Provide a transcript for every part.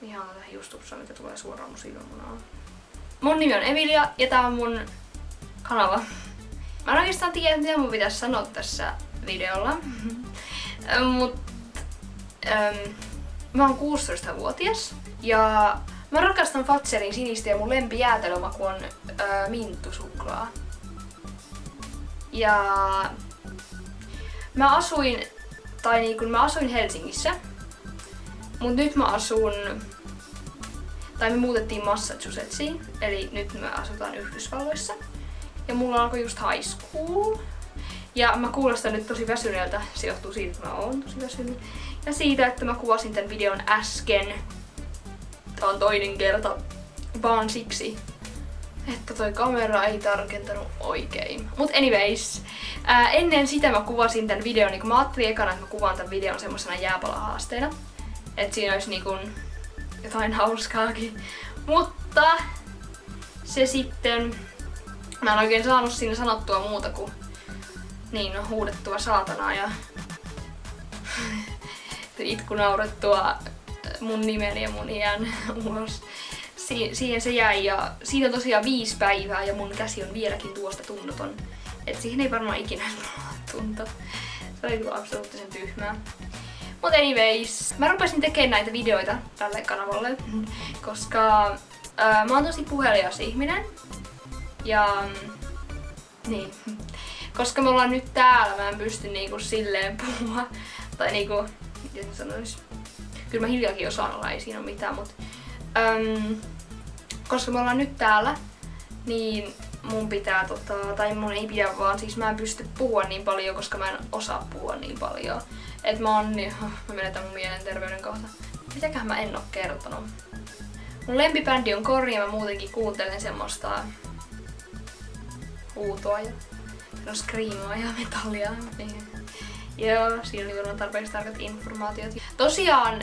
ihan tähän justussa, mikä tulee suoraan mun silmänmunaan. Mun nimi on Emilia ja tää on mun kanava. Mä en oikeastaan tiedä, mitä mun pitäisi sanoa tässä videolla. Mä oon 16-vuotias ja mä rakastan Fazerin sinistä ja mun lempi jäätelömaku on minttusuklaa. Ja mä asuin Helsingissä, mut nyt mä me muutettiin Massachusettsiin, eli nyt me asutaan Yhdysvalloissa. Ja mulla alkoi just high school. Ja mä kuulostan nyt tosi väsyneeltä, se johtuu siitä, että mä oon tosi väsynyt. Ja siitä, että mä kuvasin tän videon äsken. Tää on toinen kerta, vaan siksi, että toi kamera ei tarkentanut oikein. Mut anyways, ennen sitä mä kuvasin tän videon, niin kun mä ajattelin ekana, että mä kuvaan tän videon semmosena jääpalahaasteena. Et siinä olisi niinku jotain hauskaakin. Mutta se sitten, mä en oikein saanut siinä sanottua muuta kuin huudettua saatanaa ja itkunaurettua mun nimen ja mun iän ulos. Siihen se jäi ja siitä on tosiaan 5 päivää ja mun käsi on vieläkin tuosta tunnoton. Et siihen ei varmaan ikinä tunto. Se oli kyllä absoluuttisen tyhmää. Mut anyways, mä rupesin tekemään näitä videoita tälle kanavalle, koska mä oon tosi puhelias ihminen. Ja niin, koska me ollaan nyt täällä, mä en pysty niinku silleen puhua. Tai niinku, miten mä sanois? Kyllä mä hiljaakin osaan olla, ei siinä oo mitään, mut koska me ollaan nyt täällä, niin mun pitää tai mun ei pidä vaan, siis mä en pysty puhua niin paljon, koska mä en osaa puhua niin paljon. Et mä menetän mun mielenterveyden kohta. Mitäköhän mä en oo kertonut? Mun lempibändi on Korni ja mä muutenkin kuuntelen semmoista huutoa ja screamoa ja metallia. Niin. Joo, siinä on tarpeeksi tarkat informaatiot. Tosiaan,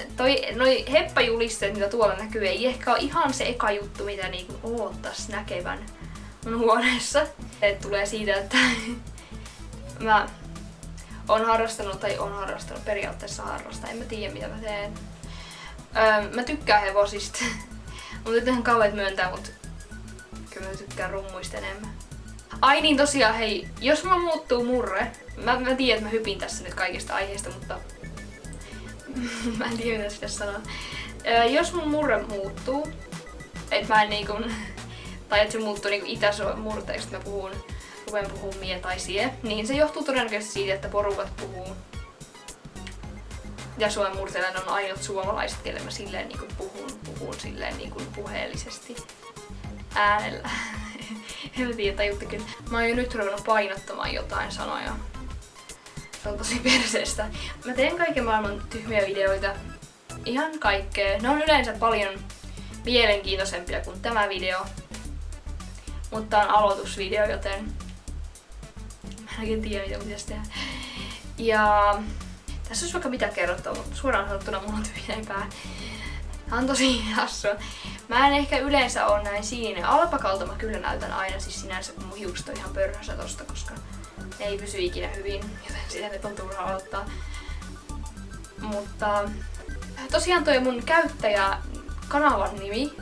noi heppajulisteet, mitä tuolla näkyy, ei ehkä ole ihan se eka juttu, mitä niinku oottais näkevän mun huoneessa. Se tulee siitä, että mä oon harrastanut periaatteessa en mä tiedä mitä mä teen. Mä tykkään hevosista, mutta nyt ihan kauheet myöntää, mut kyllä mä tykkään rummuista enemmän. Ai niin tosiaan, hei, jos mulla muuttuu murre, mä tiedän, että mä hypin tässä nyt kaikista aiheista, mutta mä en tiedä mitä sitä sanoa. Jos mun murre muuttuu, et mä en tai että se muuttuu Itä-Suomen murteeksi, että mä rupean puhumaan mie tai sie, niin se johtuu todennäköisesti siitä, että porukat puhuu. Itä-Suomen murteella on ainut suomalaiset, kelle mä silleen puhun silleen puheellisesti äänellä. En tiedä, tajuttikin. Mä oon jo nyt ruvennut painottamaan jotain sanoja. Se on tosi perseestä. Mä teen kaiken maailman tyhmiä videoita. Ihan kaikkea. Ne on yleensä paljon mielenkiintoisempia kuin tämä video. Mutta on aloitusvideo, joten mä en oikein tiedä, mitä pitäisi tehdä. Ja tässä olisi vaikka mitä kerrottua, mutta suoraan sanottuna mulla on tyhjä pää. Tää on tosi hassua. Mä en ehkä yleensä oo näin sininen. Alpakalta mä kyllä näytän aina, siis sinänsä kun mun hiukset on ihan pörhössä tosta, koska ne ei pysy ikinä hyvin, joten sitä nyt on turha odottaa. Mutta tosiaan toi mun kanavan nimi,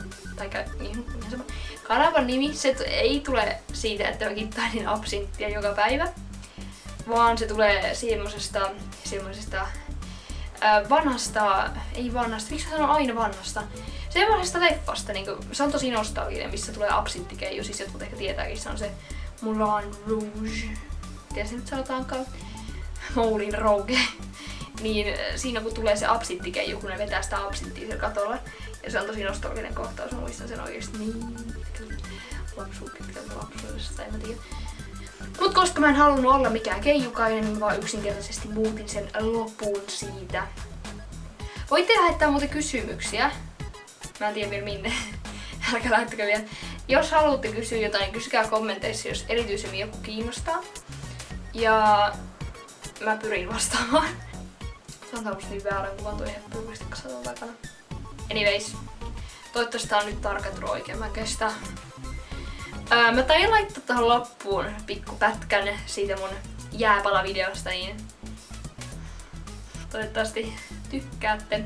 kanavan nimi, se ei tule siitä, että mä kittaisin absinttia joka päivä, vaan se tulee semmosesta miksi mä sanon aina vanhasta? Semmoisesta leffasta, se on tosi nostalginen, missä tulee absinttikeiju, siis jotkut ehkä tietääkin, se on se Moulin Rouge. Miten se nyt sanotaankaan? Moulin Rouge. Niin siinä kun tulee se absinttikeiju, kun ne vetää sitä absinttia siellä katolla. Ja se on tosi nostalginen kohtaus, mä muistan sen oikeesti niin lapsuudesta, en mä tiedä. Mut koska mä en halunnut olla mikään keijukainen, niin mä vaan yksinkertaisesti muutin sen lopun siitä. Voitte lähettää muuten kysymyksiä. Mä en tiedä vielä minne. Älkää lähettäkö vielä. Jos haluatte kysyä jotain, kysykää kommenteissa, jos erityisemmin joku kiinnostaa. Ja mä pyrin vastaamaan. Se on taas niin väärän kuvan toi heppujulisti kasaton takana. Anyways. Toivottavasti tää on nyt tarkentunut oikein. Mä kestän. Mä tain laittaa tähän loppuun pikku pätkän siitä mun jääpalavideosta, niin toivottavasti tykkäätte.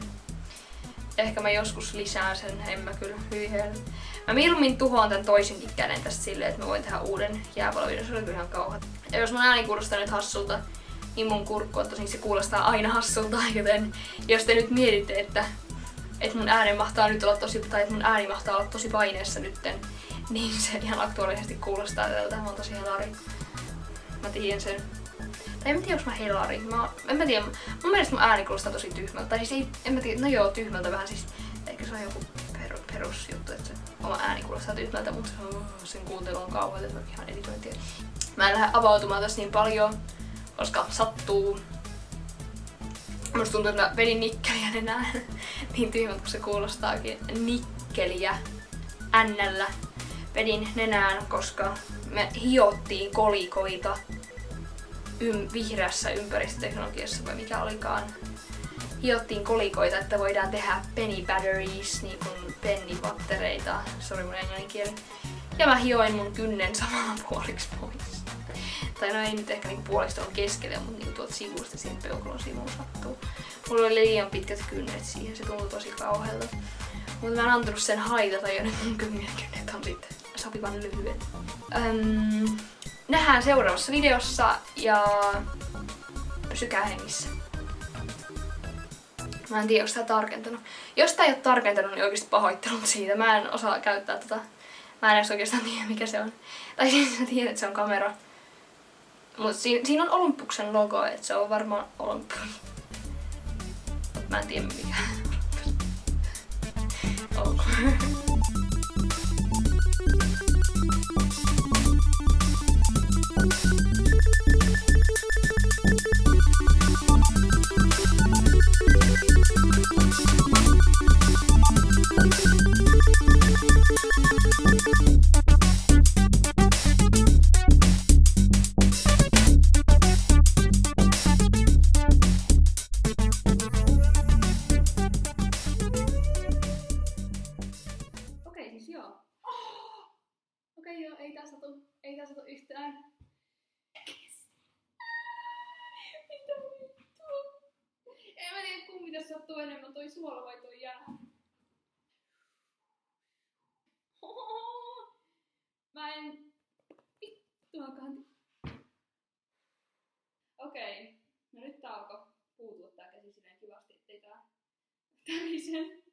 Ehkä mä joskus lisään sen, en mä kyllä hyvin. Mä mieluummin tuhoan tän toisenkin käden tästä silleen, että mä voin tehdä uuden jääpalovideon. Se oli kyllä ihan kauheat. Ja jos mun ääni kuulostaa nyt hassulta, niin mun kurkku on tosin se kuulostaa aina hassulta, joten jos te nyt mietitte, että mun ääni mahtaa nyt olla tosi paineessa nytten, niin se ihan aktuaalisesti kuulostaa tältä. Mä oon tosi helari. Mä tiedän sen. Tai en tiedä, onks mä helari. En mä tiedä. Mun mielestä mun ääni kuulostaa tosi tyhmältä. Tai siis en mä tiedä. No joo, tyhmältä vähän siis. Ehkä se on joku perusjuttu, että se oma ääni kuulostaa tyhmältä, mutta sen kuuntelu on kauheata, että mä ihan editointia. Mä en lähde avautumaan tässä niin paljon, koska sattuu. Musta tuntuu, että mä vedin nikkeliä enää. Niin tyhmältä kuin se kuulostaakin. Nikkeliä. N-llä. Vedin nenään, koska me hiottiin kolikoita vihreässä ympäristöteknologiassa vai mikä olikaan. Hiottiin kolikoita, että voidaan tehdä penny batteries, niin kuin pennipattereita. Sori mun englanninkieli. Ja mä hioin mun kynnen samalla puoliksi pois. Tai no ei nyt ehkä niinku puoliksi tuolla keskellä, mutta niinku tuolta sivusta siihen peukalon sivuun sattuu. Mulla oli liian pitkät kynnet siihen, se tuntui tosi kauhealta. Mutta mä en antanut sen haitata ja nyt mun kynnet on sitten sopivan lyhyet. Nähdään seuraavassa videossa ja pysykää hengissä. Mä en tiedä, onko tää tarkentanut. Jos tää ei oo tarkentanut, niin oikeesti pahoittelut siitä. Mä en osaa käyttää tota. Mä en edes oikeastaan tiedä, mikä se on. Tai siis mä tiedän, että se on kamera. Mut siinä on Olympuksen logo, et se on varmaan Olympus. Mut mä en tiedä mikä. Okei, joo, ei tää satu yhtään. Mitä vittua? En mä tiedä kumpi tässä sattuu enemmän, toi suola vai toi jää. Mä en vittuakaan. Okei, no nyt tää alkoi puutua tää käsi silleen kivasti, ettei tää tärisee.